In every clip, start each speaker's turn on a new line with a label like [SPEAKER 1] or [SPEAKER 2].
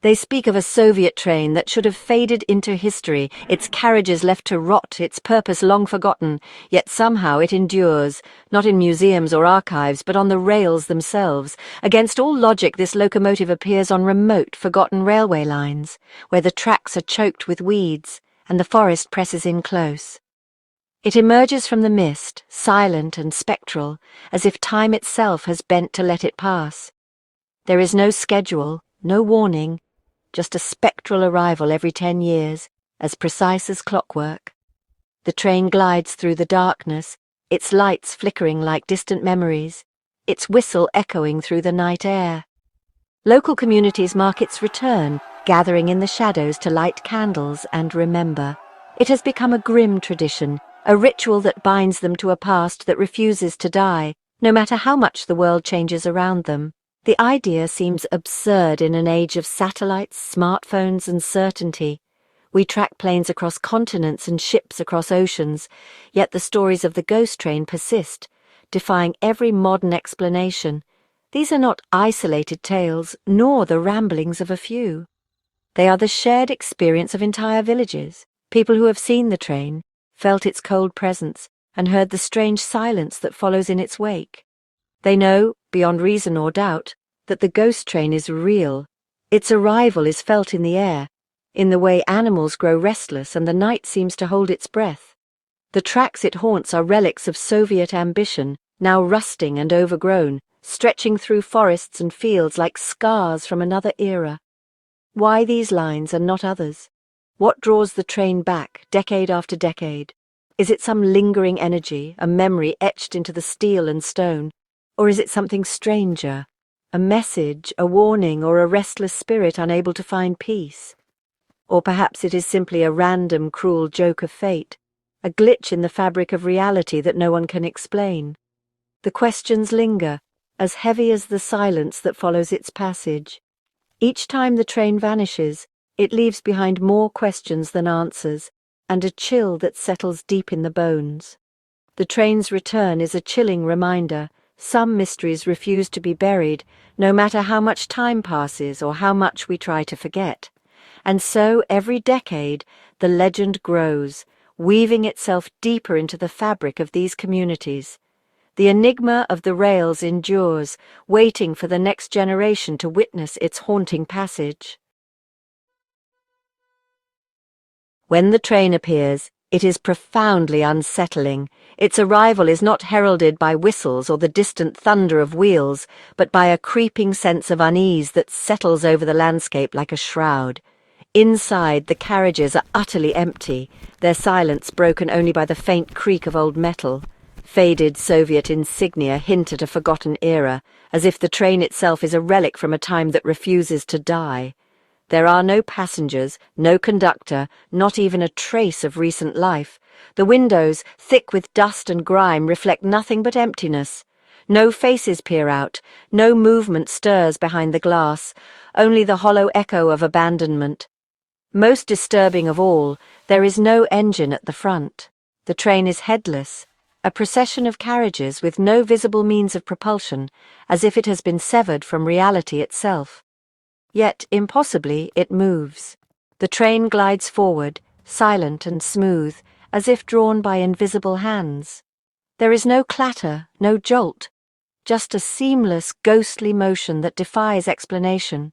[SPEAKER 1] They speak of a Soviet train that should have faded into history, its carriages left to rot, its purpose long forgotten, yet somehow it endures, not in museums or archives, but on the rails themselves. Against all logic, this locomotive appears on remote, forgotten railway lines, where the tracks are choked with weeds, and the forest presses in close. It emerges from the mist, silent and spectral, as if time itself has bent to let it pass. There is no schedule, no warning, just a spectral arrival every 10 years, as precise as clockwork. The train glides through the darkness, its lights flickering like distant memories, its whistle echoing through the night air. Local communities mark its return, gathering in the shadows to light candles and remember. It has become a grim tradition, a ritual that binds them to a past that refuses to die, no matter how much the world changes around them. The idea seems absurd in an age of satellites, smartphones, and certainty. We track planes across continents and ships across oceans, yet the stories of the ghost train persist, defying every modern explanation. These are not isolated tales, nor the ramblings of a few. They are the shared experience of entire villages, people who have seen the train, felt its cold presence, and heard the strange silence that follows in its wake. They know, beyond reason or doubt, that the ghost train is real. Its arrival is felt in the air, in the way animals grow restless and the night seems to hold its breath. The tracks it haunts are relics of Soviet ambition, now rusting and overgrown, stretching through forests and fields like scars from another era. Why these lines and not others? What draws the train back, decade after decade? Is it some lingering energy, a memory etched into the steel and stone? Or is it something stranger, a message, a warning, or a restless spirit unable to find peace? Or perhaps it is simply a random, cruel joke of fate, a glitch in the fabric of reality that no one can explain. The questions linger, as heavy as the silence that follows its passage. Each time the train vanishes, it leaves behind more questions than answers, and a chill that settles deep in the bones. The train's return is a chilling reminder. Some mysteries refuse to be buried, no matter how much time passes or how much we try to forget. And so, every decade, the legend grows, weaving itself deeper into the fabric of these communities. The enigma of the rails endures, waiting for the next generation to witness its haunting passage. When the train appears, it is profoundly unsettling. Its arrival is not heralded by whistles or the distant thunder of wheels, but by a creeping sense of unease that settles over the landscape like a shroud. Inside, the carriages are utterly empty, their silence broken only by the faint creak of old metal. Faded Soviet insignia hint at a forgotten era, as if the train itself is a relic from a time that refuses to die. There are no passengers, no conductor, not even a trace of recent life. The windows, thick with dust and grime, reflect nothing but emptiness. No faces peer out, no movement stirs behind the glass, only the hollow echo of abandonment. Most disturbing of all, there is no engine at the front. The train is headless, a procession of carriages with no visible means of propulsion, as if it has been severed from reality itself. Yet, impossibly, it moves. The train glides forward, silent and smooth, as if drawn by invisible hands. There is no clatter, no jolt, just a seamless, ghostly motion that defies explanation.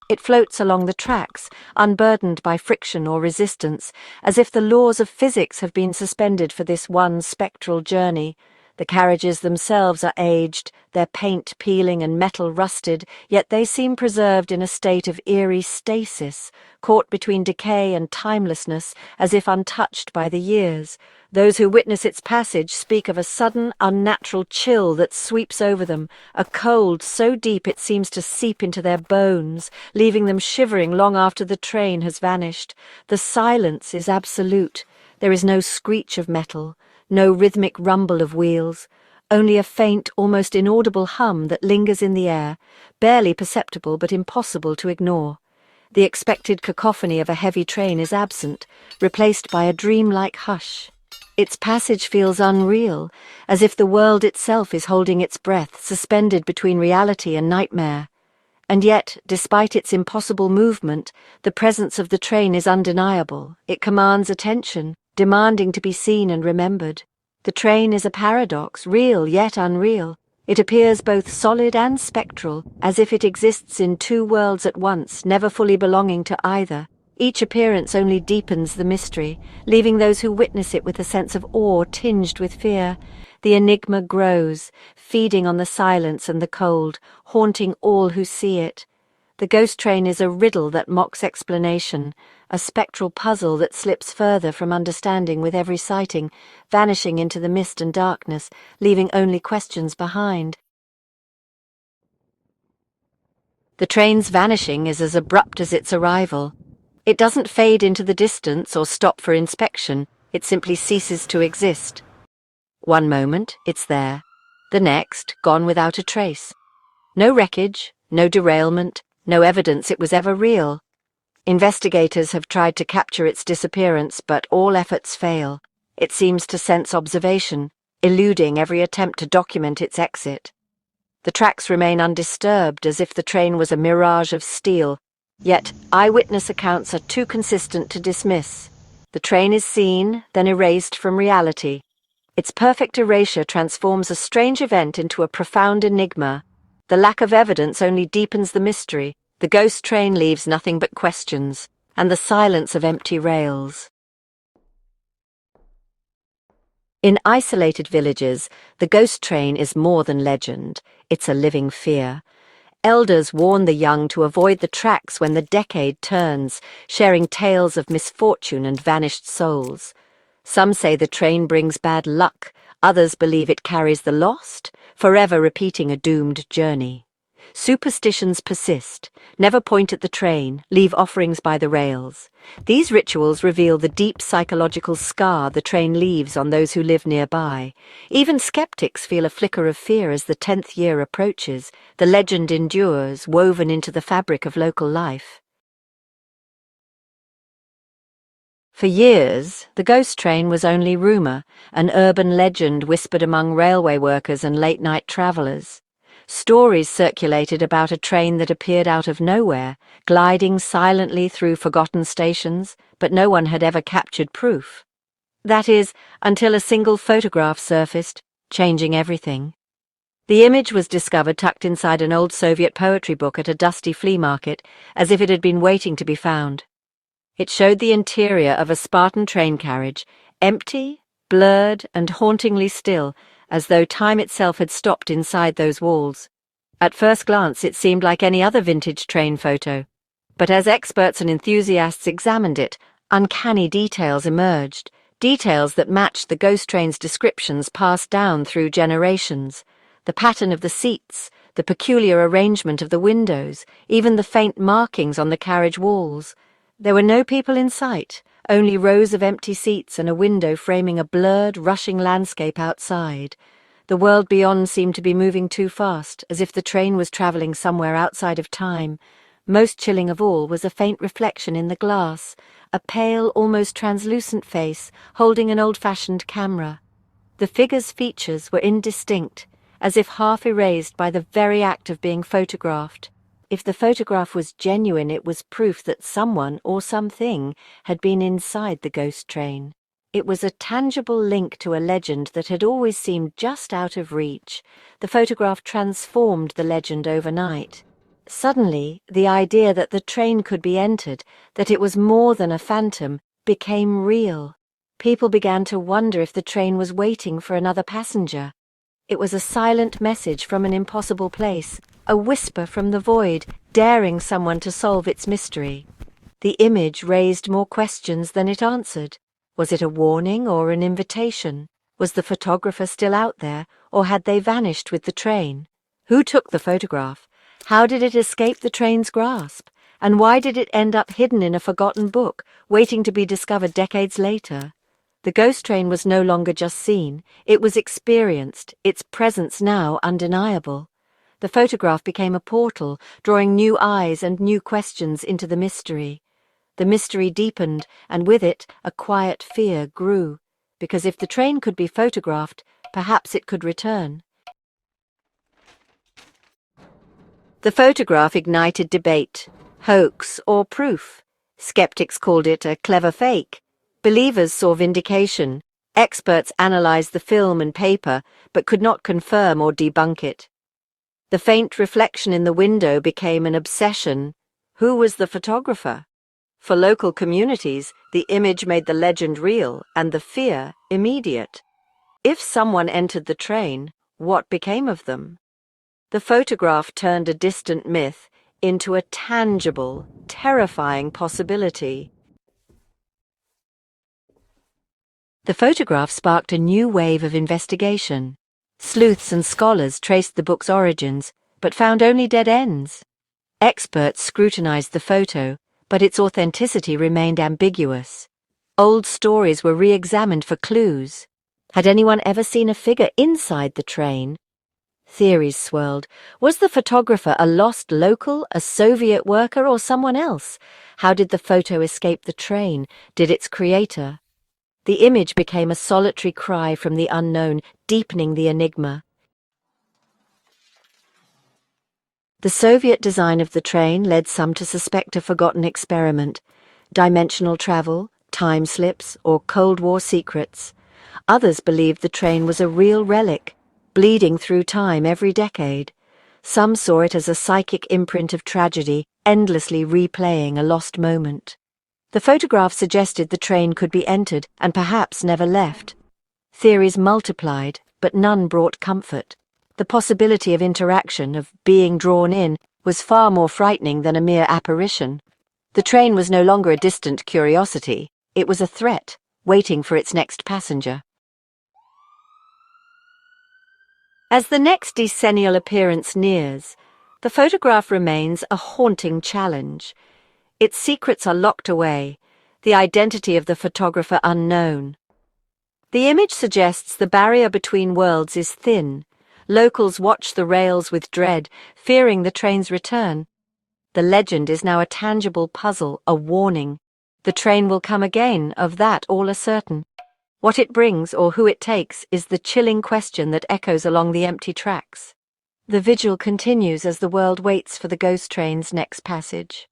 [SPEAKER 1] It floats along the tracks, unburdened by friction or resistance, as if the laws of physics have been suspended for this one spectral journey. The carriages themselves are aged, their paint peeling and metal rusted, yet they seem preserved in a state of eerie stasis, caught between decay and timelessness, as if untouched by the years. Those who witness its passage speak of a sudden, unnatural chill that sweeps over them, a cold so deep it seems to seep into their bones, leaving them shivering long after the train has vanished. The silence is absolute. There is no screech of metal, no rhythmic rumble of wheels, only a faint, almost inaudible hum that lingers in the air, barely perceptible but impossible to ignore. The expected cacophony of a heavy train is absent, replaced by a dreamlike hush. Its passage feels unreal, as if the world itself is holding its breath, suspended between reality and nightmare. And yet, despite its impossible movement, the presence of the train is undeniable. It commands attention, demanding to be seen and remembered. The train is a paradox, real yet unreal. It appears both solid and spectral, as if it exists in two worlds at once, never fully belonging to either. Each appearance only deepens the mystery, leaving those who witness it with a sense of awe tinged with fear. The enigma grows, feeding on the silence and the cold, haunting all who see it. The ghost train is a riddle that mocks explanation, a spectral puzzle that slips further from understanding with every sighting, vanishing into the mist and darkness, leaving only questions behind. The train's vanishing is as abrupt as its arrival. It doesn't fade into the distance or stop for inspection, it simply ceases to exist. One moment, it's there. The next, gone without a trace. No wreckage, no derailment, no evidence it was ever real. Investigators have tried to capture its disappearance, but all efforts fail. It seems to sense observation, eluding every attempt to document its exit. The tracks remain undisturbed, as if the train was a mirage of steel, yet eyewitness accounts are too consistent to dismiss. The train is seen, then erased from reality. Its perfect erasure transforms a strange event into a profound enigma. The lack of evidence only deepens the mystery. The ghost train leaves nothing but questions, and the silence of empty rails. In isolated villages, the ghost train is more than legend. It's a living fear. Elders warn the young to avoid the tracks when the decade turns, sharing tales of misfortune and vanished souls. Some say the train brings bad luck, others believe it carries the lost, forever repeating a doomed journey. Superstitions persist. Never point at the train, leave offerings by the rails. These rituals reveal the deep psychological scar the train leaves on those who live nearby. Even skeptics feel a flicker of fear as the 10th year approaches. The legend endures, woven into the fabric of local life. For years, the ghost train was only rumour, an urban legend whispered among railway workers and late-night travellers. Stories circulated about a train that appeared out of nowhere, gliding silently through forgotten stations, but no one had ever captured proof. That is, until a single photograph surfaced, changing everything. The image was discovered tucked inside an old Soviet poetry book at a dusty flea market, as if it had been waiting to be found. It showed the interior of a Spartan train carriage, empty, blurred, and hauntingly still, as though time itself had stopped inside those walls. At first glance, it seemed like any other vintage train photo. But as experts and enthusiasts examined it, uncanny details emerged, details that matched the ghost train's descriptions passed down through generations. The pattern of the seats, the peculiar arrangement of the windows, even the faint markings on the carriage walls. There were no people in sight, only rows of empty seats and a window framing a blurred, rushing landscape outside. The world beyond seemed to be moving too fast, as if the train was travelling somewhere outside of time. Most chilling of all was a faint reflection in the glass, a pale, almost translucent face holding an old-fashioned camera. The figure's features were indistinct, as if half erased by the very act of being photographed. If the photograph was genuine, it was proof that someone or something had been inside the ghost train. It was a tangible link to a legend that had always seemed just out of reach. The photograph transformed the legend overnight. Suddenly, the idea that the train could be entered, that it was more than a phantom, became real. People began to wonder if the train was waiting for another passenger. It was a silent message from an impossible place, a whisper from the void, daring someone to solve its mystery. The image raised more questions than it answered. Was it a warning or an invitation? Was the photographer still out there, or had they vanished with the train? Who took the photograph? How did it escape the train's grasp? And why did it end up hidden in a forgotten book, waiting to be discovered decades later? The ghost train was no longer just seen, it was experienced, its presence now undeniable. The photograph became a portal, drawing new eyes and new questions into the mystery. The mystery deepened, and with it a quiet fear grew, because if the train could be photographed, perhaps it could return. The photograph ignited debate. Hoax or proof? Skeptics called it a clever fake. Believers saw vindication. Experts analyzed the film and paper, but could not confirm or debunk it. The faint reflection in the window became an obsession. Who was the photographer? For local communities, the image made the legend real and the fear immediate. If someone entered the train, what became of them? The photograph turned a distant myth into a tangible, terrifying possibility. The photograph sparked a new wave of investigation. Sleuths and scholars traced the book's origins, but found only dead ends. Experts scrutinized the photo, but its authenticity remained ambiguous. Old stories were re-examined for clues. Had anyone ever seen a figure inside the train? Theories swirled. Was the photographer a lost local, a Soviet worker, or someone else? How did the photo escape the train? Did its creator? The image became a solitary cry from the unknown, deepening the enigma. The Soviet design of the train led some to suspect a forgotten experiment. Dimensional travel, time slips, or Cold War secrets. Others believed the train was a real relic, bleeding through time every decade. Some saw it as a psychic imprint of tragedy, endlessly replaying a lost moment. The photograph suggested the train could be entered and perhaps never left. Theories multiplied, but none brought comfort. The possibility of interaction, of being drawn in, was far more frightening than a mere apparition. The train was no longer a distant curiosity. It was a threat, waiting for its next passenger. As the next decennial appearance nears, the photograph remains a haunting challenge. Its secrets are locked away, the identity of the photographer unknown. The image suggests the barrier between worlds is thin. Locals watch the rails with dread, fearing the train's return. The legend is now a tangible puzzle, a warning. The train will come again, of that all are certain. What it brings or who it takes is the chilling question that echoes along the empty tracks. The vigil continues as the world waits for the ghost train's next passage.